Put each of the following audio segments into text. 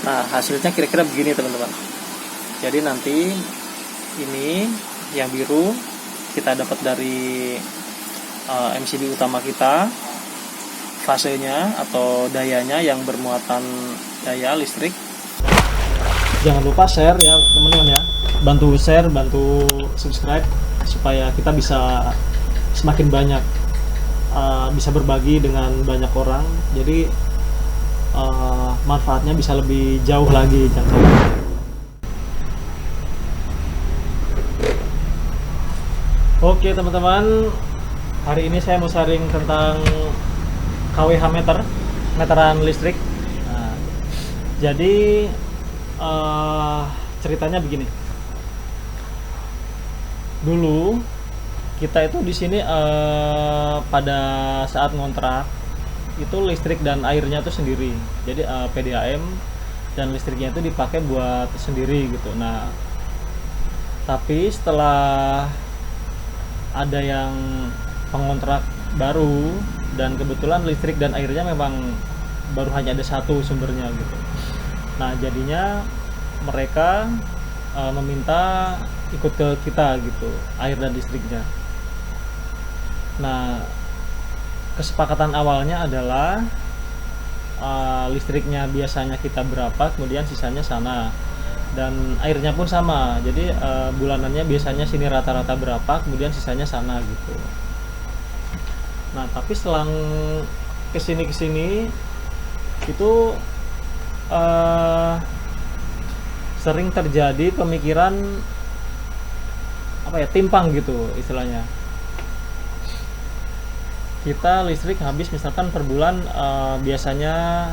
Nah, hasilnya kira-kira begini teman-teman. Jadi nanti ini yang biru kita dapat dari MCB utama kita, fasenya atau dayanya yang bermuatan daya listrik. Jangan lupa share ya teman-teman ya, bantu share, bantu subscribe supaya kita bisa semakin banyak bisa berbagi dengan banyak orang, jadi manfaatnya bisa lebih jauh lagi jangkauan. Oke teman-teman, hari ini saya mau sharing tentang KWH meter, meteran listrik. Nah, jadi ceritanya begini. Dulu kita itu di sini pada saat ngontrak itu listrik dan airnya itu sendiri. Jadi PDAM dan listriknya itu dipakai buat sendiri gitu. Nah, tapi setelah ada yang pengontrak baru dan kebetulan listrik dan airnya memang baru hanya ada satu sumbernya gitu. Nah, jadinya mereka meminta ikut ke kita gitu, air dan listriknya. Nah, kesepakatan awalnya adalah listriknya biasanya kita berapa, kemudian sisanya sana, dan airnya pun sama. Jadi bulanannya biasanya sini rata-rata berapa, kemudian sisanya sana gitu. Nah, tapi selang kesini itu sering terjadi pemikiran timpang gitu istilahnya. Kita listrik habis misalkan per bulan biasanya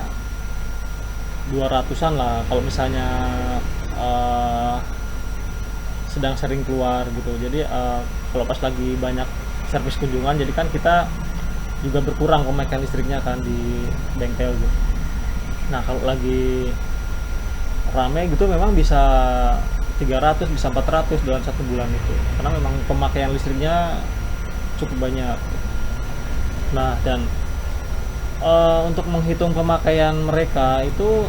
200-an lah kalau misalnya sedang sering keluar gitu. Jadi kalau pas lagi banyak servis kunjungan, jadi kan kita juga berkurang pemakaian listriknya kan di bengkel gitu. Nah, kalau lagi rame gitu memang bisa 300, bisa 400 dalam satu bulan itu, karena memang pemakaian listriknya cukup banyak. Nah, dan untuk menghitung pemakaian mereka itu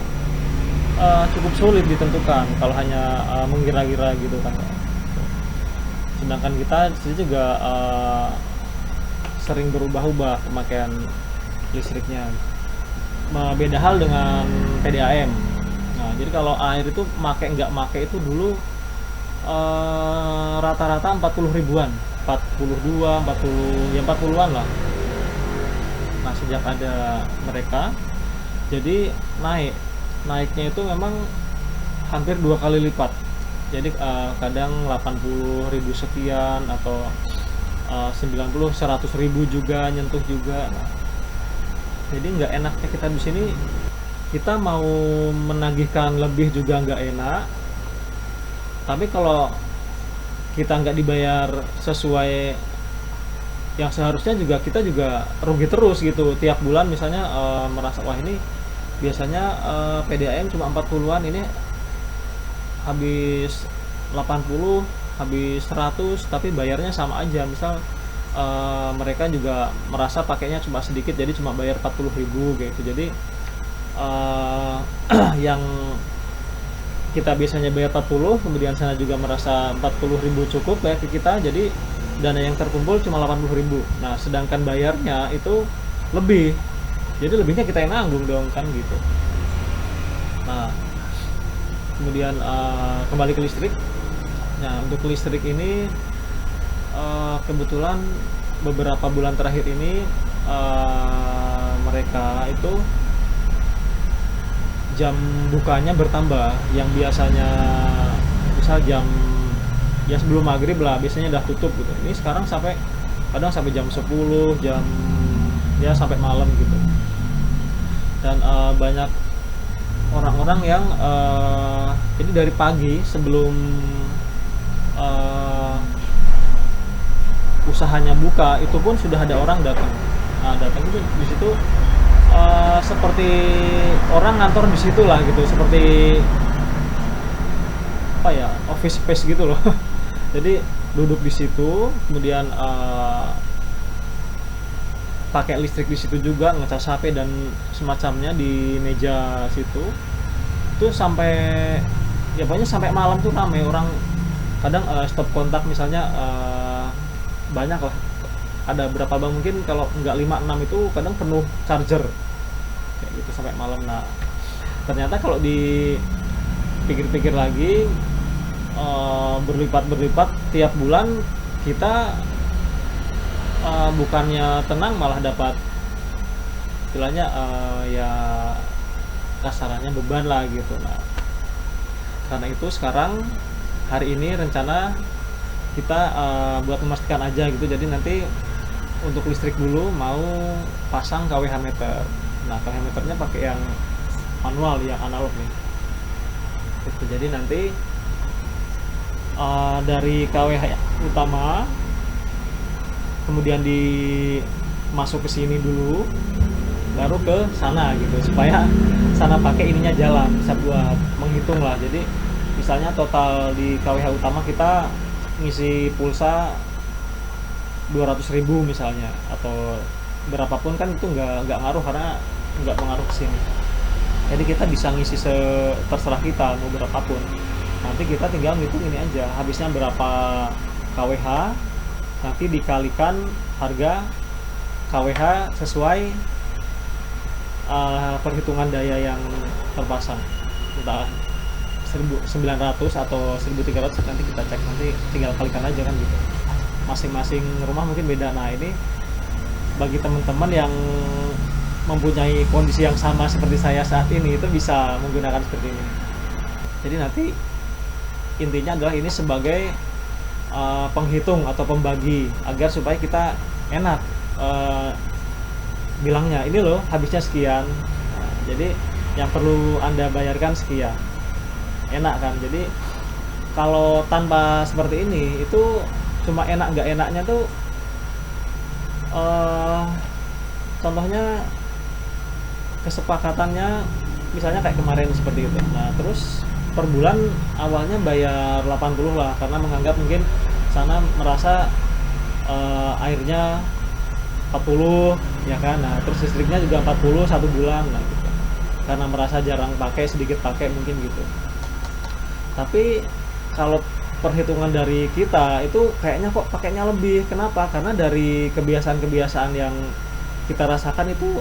cukup sulit ditentukan kalau hanya mengira-gira gitu kan. Sedangkan kita di sini juga sering berubah-ubah pemakaian listriknya. Beda hal dengan PDAM. Nah, jadi kalau air itu nggak make itu dulu rata-rata 40 ribuan, 42, 40, ya 40-an lah. Nah, sejak ada mereka, jadi naiknya itu memang hampir 2 kali lipat. Jadi kadang 80.000 sekian atau 90, 100.000 juga nyentuh juga. Nah, jadi nggak enaknya kita di sini, kita mau menagihkan lebih juga nggak enak. Tapi kalau kita nggak dibayar sesuai yang seharusnya, juga kita juga rugi terus gitu. Tiap bulan misalnya merasa wah ini biasanya PDAM cuma 40-an, ini habis 80, habis 100, tapi bayarnya sama aja. Misal mereka juga merasa pakainya cuma sedikit, jadi cuma bayar 40.000 gitu. Jadi yang kita biasanya bayar 40, kemudian sana juga merasa 40.000 cukup bayar ke kita, jadi dana yang terkumpul cuma 80.000. Nah, sedangkan bayarnya itu lebih, jadi lebihnya kita yang nanggung dong kan gitu. Nah, kemudian kembali ke listrik. Nah, untuk listrik ini kebetulan beberapa bulan terakhir ini mereka itu jam bukanya bertambah. Yang biasanya misal jam ya sebelum maghrib lah biasanya udah tutup gitu, ini sekarang kadang sampai jam 10, jam ya sampai malam gitu. Dan banyak orang-orang yang jadi dari pagi sebelum usahanya buka itu pun sudah ada orang datang. Nah, datang itu di situ seperti orang ngantor di situ lah gitu, seperti office space gitu loh. Jadi duduk di situ, kemudian pakai listrik di situ juga, ngecas HP dan semacamnya di meja situ. itu sampai ya pokoknya sampai malam tuh ramai orang. Kadang stop kontak misalnya banyak lah, ada berapa bank mungkin kalau nggak 5-6 itu kadang penuh charger kayak gitu sampai malam. Nah ternyata kalau dipikir-pikir lagi, berlipat-berlipat tiap bulan kita bukannya tenang malah dapat istilahnya ya kasarannya beban lah gitu. Nah karena itu sekarang hari ini rencana kita buat memastikan aja gitu, jadi nanti untuk listrik dulu mau pasang kWh meter. Nah kWh meternya pakai yang manual, yang analog nih gitu. Jadi nanti dari kWh utama kemudian masuk ke sini dulu baru ke sana gitu, supaya sana pakai ininya jalan, bisa buat menghitung lah. Jadi misalnya total di kWh utama kita ngisi pulsa 200.000 misalnya atau berapapun, kan itu nggak ngaruh karena nggak pengaruh ke sini. Jadi kita bisa ngisi terserah kita mau berapapun. Nanti kita tinggal ngitung ini aja, habisnya berapa kWh, nanti dikalikan harga kWh sesuai perhitungan daya yang terpasang, entah 1900 atau 1300, nanti kita cek, nanti tinggal kalikan aja kan gitu. Masing-masing rumah mungkin beda. Nah ini bagi teman-teman yang mempunyai kondisi yang sama seperti saya saat ini, itu bisa menggunakan seperti ini. Jadi nanti intinya adalah ini sebagai penghitung atau pembagi agar supaya kita enak bilangnya, ini loh habisnya sekian. Nah, jadi yang perlu Anda bayarkan sekian, enak kan. Jadi kalau tanpa seperti ini itu cuma enak nggak enaknya tuh contohnya kesepakatannya misalnya kayak kemarin seperti itu. Nah terus per bulan awalnya bayar 80 lah, karena menganggap mungkin sana merasa airnya 40 ya kan. Nah terus listriknya juga 40 satu bulan, nah gitu. Karena merasa jarang pakai, sedikit pakai mungkin gitu. Tapi kalau perhitungan dari kita itu kayaknya kok pakainya lebih. Kenapa? Karena dari kebiasaan-kebiasaan yang kita rasakan itu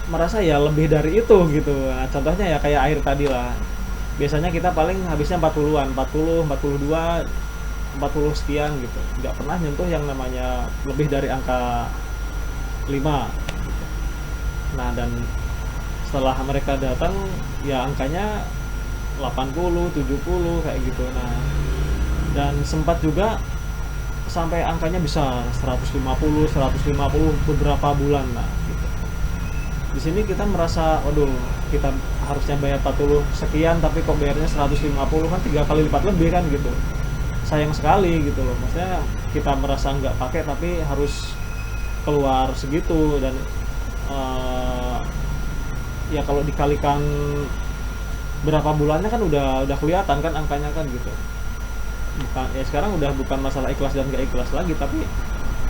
merasa ya lebih dari itu gitu. Nah, contohnya ya kayak air tadi lah. Biasanya kita paling habisnya 40-an, 40, 42, 40 sekian gitu. Nggak pernah nyentuh yang namanya lebih dari angka 5 gitu. Nah dan setelah mereka datang ya angkanya 80, 70 kayak gitu. Nah dan sempat juga sampai angkanya bisa 150 beberapa bulan. Nah gitu. Di sini kita merasa waduh, kita harusnya bayar 40 sekian tapi kok bayarnya 150, kan 3 kali lipat lebih kan gitu. Sayang sekali gitu loh. Maksudnya kita merasa nggak pakai tapi harus keluar segitu. Dan ya kalau dikalikan berapa bulannya kan udah kelihatan kan angkanya kan gitu. Bukan ya, sekarang udah bukan masalah ikhlas dan nggak ikhlas lagi, tapi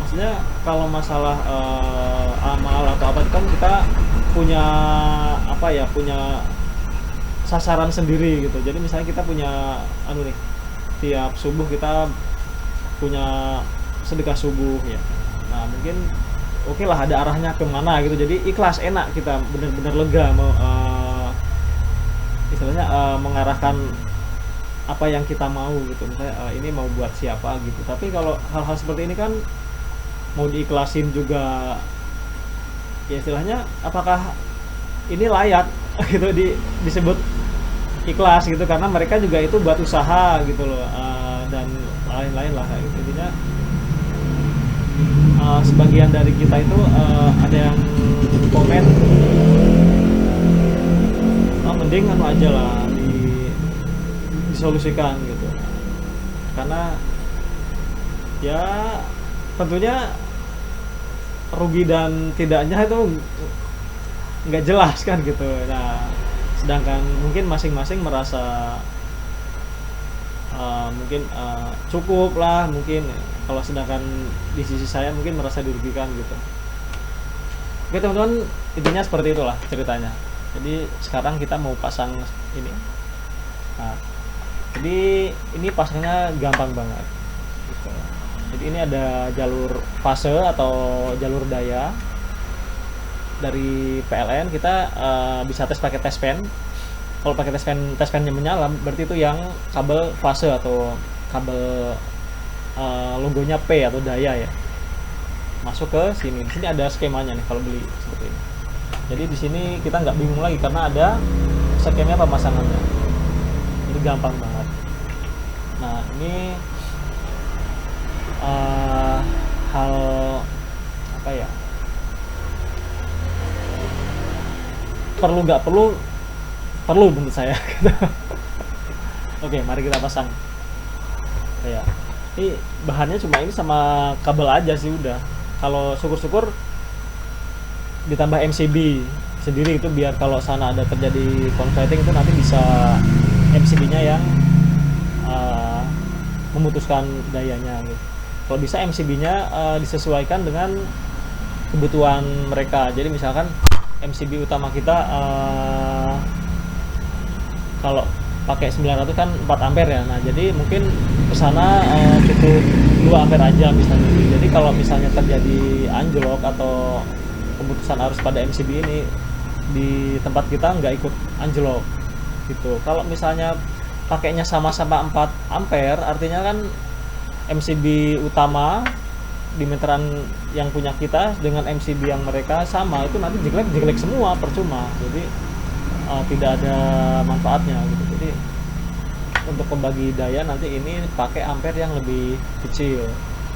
maksudnya kalau masalah amal atau apa kan kita punya apa ya, punya sasaran sendiri gitu. Jadi misalnya kita punya nih, tiap subuh kita punya sedekah subuh ya. Nah mungkin oke lah ada arahnya kemana gitu, jadi ikhlas, enak, kita benar-benar lega mau istilahnya mengarahkan apa yang kita mau gitu. Misalnya ini mau buat siapa gitu. Tapi kalau hal-hal seperti ini kan mau diikhlasin juga ya, istilahnya apakah ini layak gitu disebut ikhlas gitu, karena mereka juga itu buat usaha gitu loh, dan lain-lain lah gitu. Intinya sebagian dari kita itu ada yang komen mending aja lah disolusikan gitu, karena ya tentunya rugi dan tidaknya itu nggak jelas kan gitu. Nah sedangkan mungkin masing-masing merasa mungkin cukup lah mungkin, kalau sedangkan di sisi saya mungkin merasa dirugikan gitu. Oke teman-teman, intinya seperti itulah ceritanya. Jadi sekarang kita mau pasang ini. Nah, jadi ini pasangnya gampang banget gitu. Jadi ini ada jalur fase atau jalur daya dari PLN. Kita bisa tes pakai tes pen. Kalau pakai tes pennya menyala, berarti itu yang kabel fase atau kabel logonya P atau daya ya, masuk ke sini. Di sini ada skemanya nih kalau beli seperti ini. Jadi di sini kita nggak bingung lagi karena ada skemanya pemasangannya. Jadi gampang banget. Nah ini hal apa ya? Perlu nggak perlu? Perlu menurut saya. Oke, mari kita pasang. Ya, ini bahannya cuma ini sama kabel aja sih udah. Kalau syukur-syukur ditambah MCB sendiri itu biar kalau sana ada terjadi konsleting itu nanti bisa MCB-nya yang memutuskan dayanya gitu. Kalau bisa MCB-nya disesuaikan dengan kebutuhan mereka. Jadi misalkan MCB utama kita kalau pakai 900 kan 4 ampere ya. Nah, jadi mungkin kesana cukup 2 ampere aja misalnya. Jadi kalau misalnya terjadi anjlok atau pemutusan arus pada MCB ini di tempat kita nggak ikut anjlok gitu. Kalau misalnya pakainya sama-sama 4 ampere, artinya kan MCB utama di meteran yang punya kita dengan MCB yang mereka sama, itu nanti jelek semua, percuma. Jadi tidak ada manfaatnya gitu. Jadi untuk pembagi daya nanti ini pakai ampere yang lebih kecil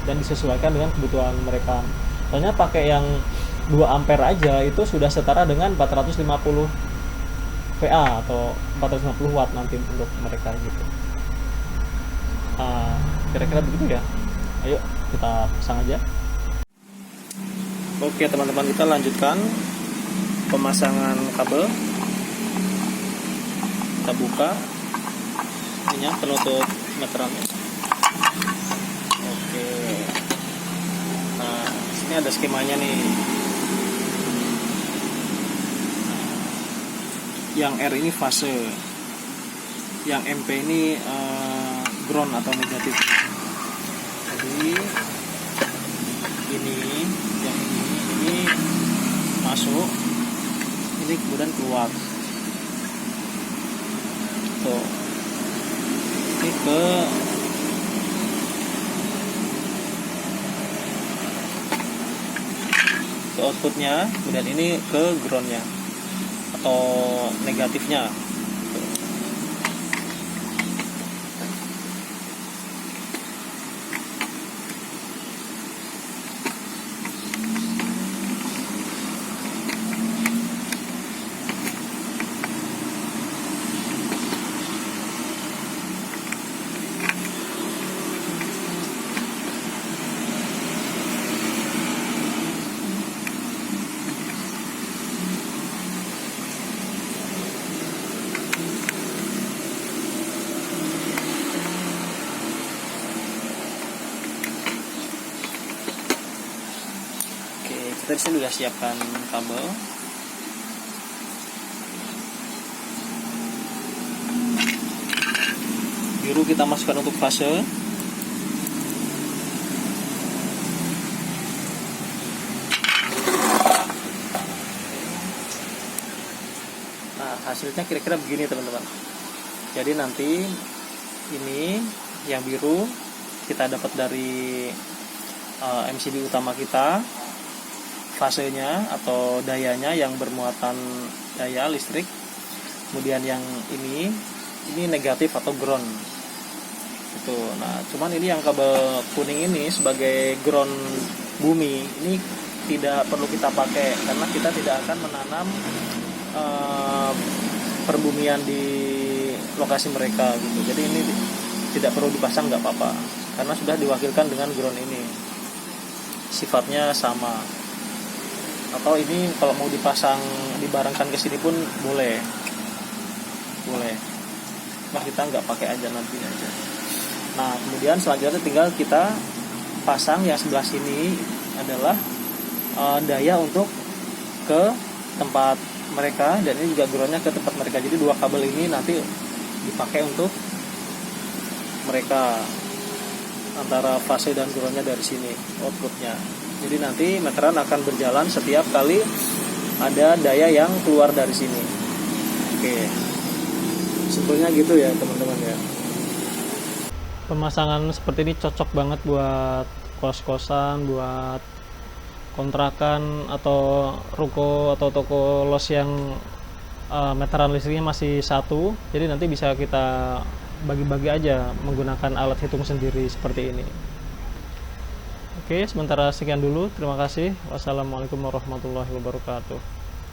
dan disesuaikan dengan kebutuhan mereka. Soalnya pakai yang 2 ampere aja itu sudah setara dengan 450 VA atau 450 watt nanti untuk mereka gitu. Kira-kira begitu ya. Ayo kita pasang aja. Oke teman-teman, kita lanjutkan pemasangan kabel. Kita buka ininya, penutup meterannya. Oke, nah sini ada skemanya nih. Yang R ini fase, yang MP ini ground atau negatif. Jadi ini yang ini masuk, ini kemudian keluar. Tuh, ini ke outputnya, kemudian ini ke groundnya atau negatifnya. Kita disini sudah siapkan kabel. Biru kita masukkan untuk fase. Nah, hasilnya kira-kira begini teman-teman. Jadi nanti ini yang biru kita dapat dari MCB utama kita, fasenya atau dayanya yang bermuatan daya listrik. Kemudian yang ini negatif atau ground itu. Nah cuman ini yang kabel kuning ini sebagai ground bumi ini tidak perlu kita pakai karena kita tidak akan menanam perbumian di lokasi mereka gitu. Jadi ini tidak perlu dipasang, nggak apa-apa karena sudah diwakilkan dengan ground ini, sifatnya sama. Atau ini kalau mau dipasang dibarengkan ke sini pun boleh. Nah kita nggak pakai aja nanti aja. Nah kemudian selanjutnya tinggal kita pasang yang sebelah sini adalah daya untuk ke tempat mereka, dan ini juga groundnya ke tempat mereka. Jadi dua kabel ini nanti dipakai untuk mereka, antara fase dan groundnya dari sini outputnya. Jadi nanti meteran akan berjalan setiap kali ada daya yang keluar dari sini. Oke, sebetulnya gitu ya teman-teman ya. Pemasangan seperti ini cocok banget buat kos-kosan, buat kontrakan atau ruko atau toko los yang meteran listriknya masih satu. Jadi nanti bisa kita bagi-bagi aja menggunakan alat hitung sendiri seperti ini. Oke, sementara sekian dulu. Terima kasih. Wassalamualaikum warahmatullahi wabarakatuh.